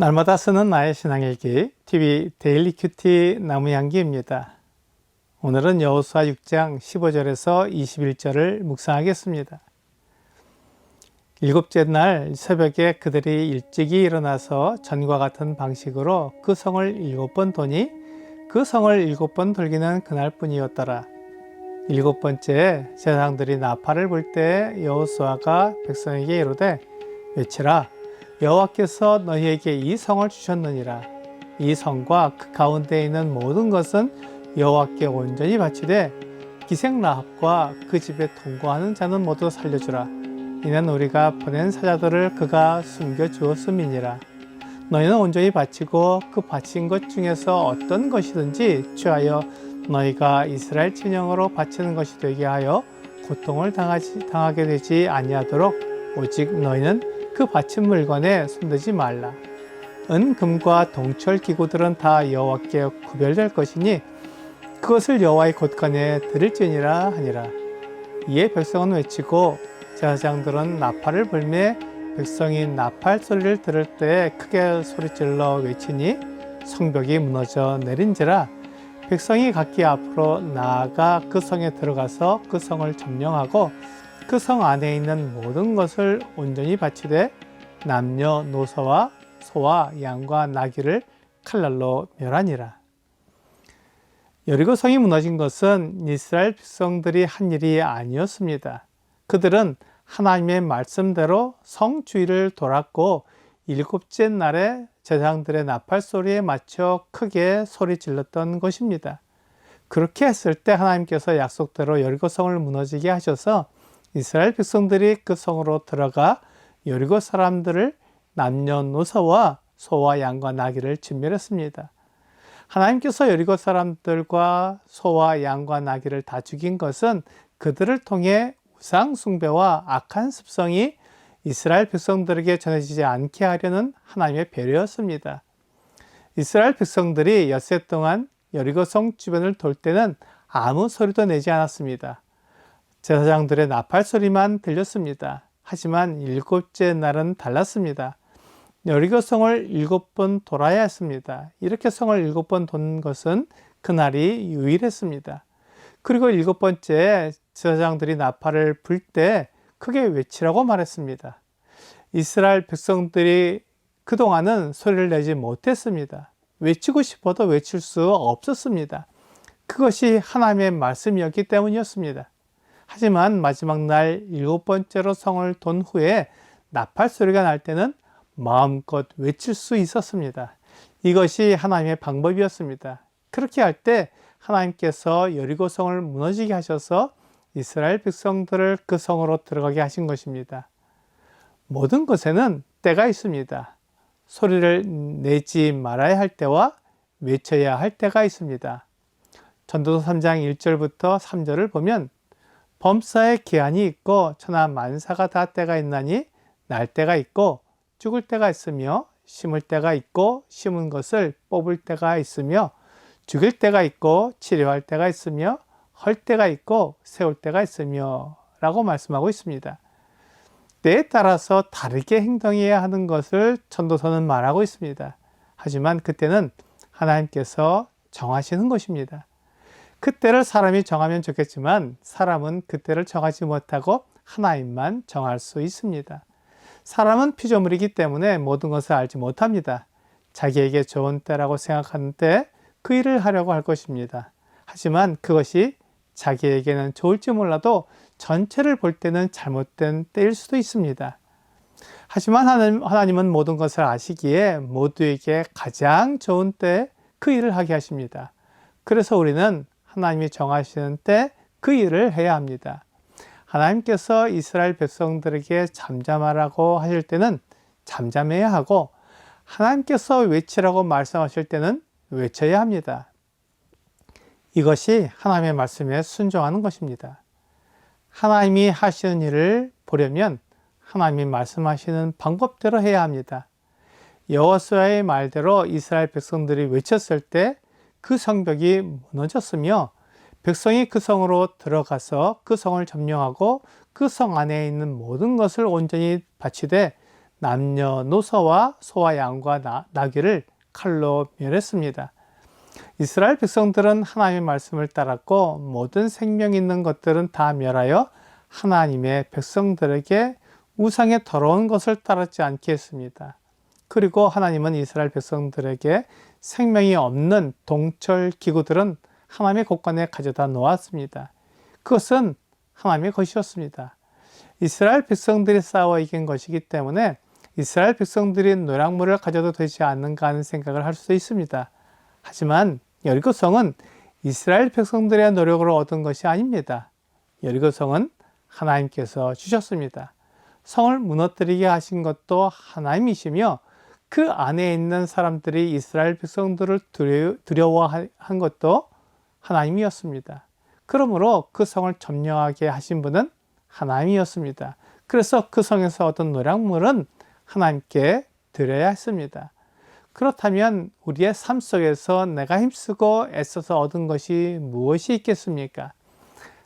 날마다 쓰는 나의 신앙일기 TV 데일리 큐티 나무향기입니다. 오늘은 여호수아 6장 15절에서 21절을 묵상하겠습니다. 일곱째 날 새벽에 그들이 일찍이 일어나서 전과 같은 방식으로 그 성을 7번 도니 그 성을 7번 돌기는 그날뿐이었더라. 7번째에 제사장들이 나팔을 불 때 여호수아가 백성에게 이르되 외치라. 여호와께서 너희에게 이 성을 주셨느니라. 이 성과 그 가운데 있는 모든 것은 여호와께 온전히 바치되 기생 라합과 그 집에 동거하는 자는 모두 살려주라. 이는 우리가 보낸 사자들을 그가 숨겨주었음이니라. 너희는 온전히 바치고 그 바친 것 중에서 어떤 것이든지 취하여 너희가 이스라엘 진영으로 바치는 것이 되게 하여 고통을 당하게 되지 아니하도록 오직 너희는 그 바친 물건에 손대지 말라. 은, 금과 동철 기구들은 다 여호와께 구별될 것이니 그것을 여호와의 곳간에 드릴지니라 하니라. 이에 백성은 외치고 제사장들은 나팔을 불매 백성이 나팔 소리를 들을 때 크게 소리질러 외치니 성벽이 무너져 내린지라. 백성이 각기 앞으로 나아가 그 성에 들어가서 그 성을 점령하고 그 성 안에 있는 모든 것을 온전히 바치되 남녀노소와 소와 양과 나귀를 칼날로 멸하니라. 여리고 성이 무너진 것은 이스라엘 백성들이 한 일이 아니었습니다. 그들은 하나님의 말씀대로 성 주위를 돌았고 일곱째 날에 제사장들의 나팔 소리에 맞춰 크게 소리 질렀던 것입니다. 그렇게 했을 때 하나님께서 약속대로 여리고 성을 무너지게 하셔서 이스라엘 백성들이 그 성으로 들어가 여리고 사람들을 남녀노소와 소와 양과 나귀를 진멸했습니다. 하나님께서 여리고 사람들과 소와 양과 나귀를 다 죽인 것은 그들을 통해 우상 숭배와 악한 습성이 이스라엘 백성들에게 전해지지 않게 하려는 하나님의 배려였습니다. 이스라엘 백성들이 엿새 동안 여리고 성 주변을 돌 때는 아무 소리도 내지 않았습니다. 제사장들의 나팔 소리만 들렸습니다. 하지만 일곱째 날은 달랐습니다. 여리고 성을 7번 돌아야 했습니다. 이렇게 성을 7번 돈 것은 그날이 유일했습니다. 그리고 7번째에 제사장들이 나팔을 불 때 크게 외치라고 말했습니다. 이스라엘 백성들이 그동안은 소리를 내지 못했습니다. 외치고 싶어도 외칠 수 없었습니다. 그것이 하나님의 말씀이었기 때문이었습니다. 하지만 마지막 날 7번째로 성을 돈 후에 나팔 소리가 날 때는 마음껏 외칠 수 있었습니다. 이것이 하나님의 방법이었습니다. 그렇게 할 때 하나님께서 여리고 성을 무너지게 하셔서 이스라엘 백성들을 그 성으로 들어가게 하신 것입니다. 모든 것에는 때가 있습니다. 소리를 내지 말아야 할 때와 외쳐야 할 때가 있습니다. 전도서 3장 1절부터 3절을 보면 범사에 기한이 있고 천하 만사가 다 때가 있나니 날 때가 있고 죽을 때가 있으며 심을 때가 있고 심은 것을 뽑을 때가 있으며 죽일 때가 있고 치료할 때가 있으며 헐 때가 있고 세울 때가 있으며 라고 말씀하고 있습니다. 때에 따라서 다르게 행동해야 하는 것을 전도서는 말하고 있습니다. 하지만 그때는 하나님께서 정하시는 것입니다. 그때를 사람이 정하면 좋겠지만 사람은 그때를 정하지 못하고 하나님만 정할 수 있습니다. 사람은 피조물이기 때문에 모든 것을 알지 못합니다. 자기에게 좋은 때라고 생각하는 때 그 일을 하려고 할 것입니다. 하지만 그것이 자기에게는 좋을지 몰라도 전체를 볼 때는 잘못된 때일 수도 있습니다. 하지만 하나님은 모든 것을 아시기에 모두에게 가장 좋은 때 그 일을 하게 하십니다. 그래서 우리는 하나님이 정하시는 때 그 일을 해야 합니다. 하나님께서 이스라엘 백성들에게 잠잠하라고 하실 때는 잠잠해야 하고 하나님께서 외치라고 말씀하실 때는 외쳐야 합니다. 이것이 하나님의 말씀에 순종하는 것입니다. 하나님이 하시는 일을 보려면 하나님이 말씀하시는 방법대로 해야 합니다. 여호수아의 말대로 이스라엘 백성들이 외쳤을 때 그 성벽이 무너졌으며 백성이 그 성으로 들어가서 그 성을 점령하고 그 성 안에 있는 모든 것을 온전히 바치되 남녀노소와 소와 양과 나귀를 칼로 멸했습니다. 이스라엘 백성들은 하나님의 말씀을 따랐고 모든 생명 있는 것들은 다 멸하여 하나님의 백성들에게 우상의 더러운 것을 따르지 않게 했습니다. 그리고 하나님은 이스라엘 백성들에게 생명이 없는 동철 기구들은 하나님의 곳간에 가져다 놓았습니다. 그것은 하나님의 것이었습니다. 이스라엘 백성들이 싸워 이긴 것이기 때문에 이스라엘 백성들이 노략물을 가져도 되지 않는가 하는 생각을 할 수 있습니다. 하지만 여리고성은 이스라엘 백성들의 노력으로 얻은 것이 아닙니다. 여리고성은 하나님께서 주셨습니다. 성을 무너뜨리게 하신 것도 하나님이시며 그 안에 있는 사람들이 이스라엘 백성들을 두려워한 것도 하나님이었습니다. 그러므로 그 성을 점령하게 하신 분은 하나님이었습니다. 그래서 그 성에서 얻은 노략물은 하나님께 드려야 했습니다. 그렇다면 우리의 삶 속에서 내가 힘쓰고 애써서 얻은 것이 무엇이 있겠습니까?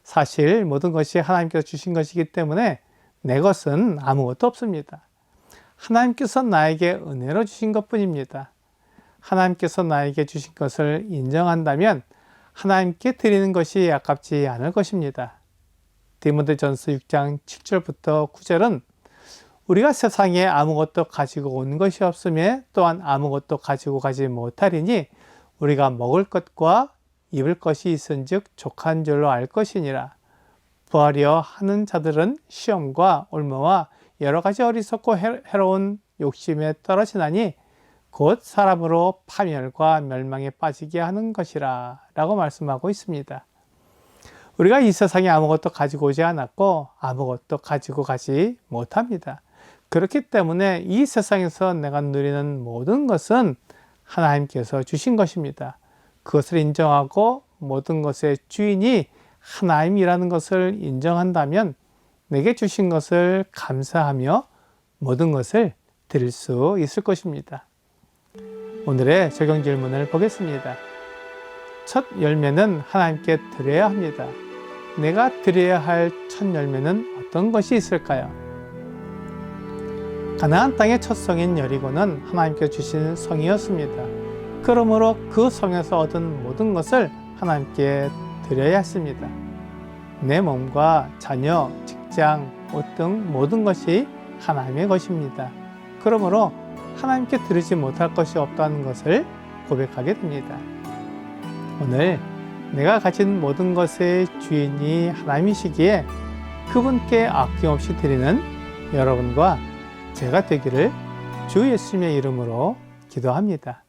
사실 모든 것이 하나님께서 주신 것이기 때문에 내 것은 아무것도 없습니다. 하나님께서 나에게 은혜로 주신 것뿐입니다. 하나님께서 나에게 주신 것을 인정한다면 하나님께 드리는 것이 아깝지 않을 것입니다. 디모데전서 6장 7절부터 9절은 우리가 세상에 아무것도 가지고 온 것이 없으며 또한 아무것도 가지고 가지 못하리니 우리가 먹을 것과 입을 것이 있은즉 족한 줄로 알 것이니라. 부하려 하는 자들은 시험과 올무와 여러 가지 어리석고 해로운 욕심에 떨어지나니 곧 사람으로 파멸과 멸망에 빠지게 하는 것이라 라고 말씀하고 있습니다. 우리가 이 세상에 아무것도 가지고 오지 않았고 아무것도 가지고 가지 못합니다. 그렇기 때문에 이 세상에서 내가 누리는 모든 것은 하나님께서 주신 것입니다. 그것을 인정하고 모든 것의 주인이 하나님이라는 것을 인정한다면 내게 주신 것을 감사하며 모든 것을 드릴 수 있을 것입니다. 오늘의 적용 질문을 보겠습니다. 첫 열매는 하나님께 드려야 합니다. 내가 드려야 할 첫 열매는 어떤 것이 있을까요? 가나안 땅의 첫 성인 여리고는 하나님께 주신 성이었습니다. 그러므로 그 성에서 얻은 모든 것을 하나님께 드려야 했습니다. 내 몸과 자녀, 직장, 옷 등 모든 것이 하나님의 것입니다. 그러므로 하나님께 드리지 못할 것이 없다는 것을 고백하게 됩니다. 오늘 내가 가진 모든 것의 주인이 하나님이시기에 그분께 아낌없이 드리는 여러분과 제가 되기를 주 예수님의 이름으로 기도합니다.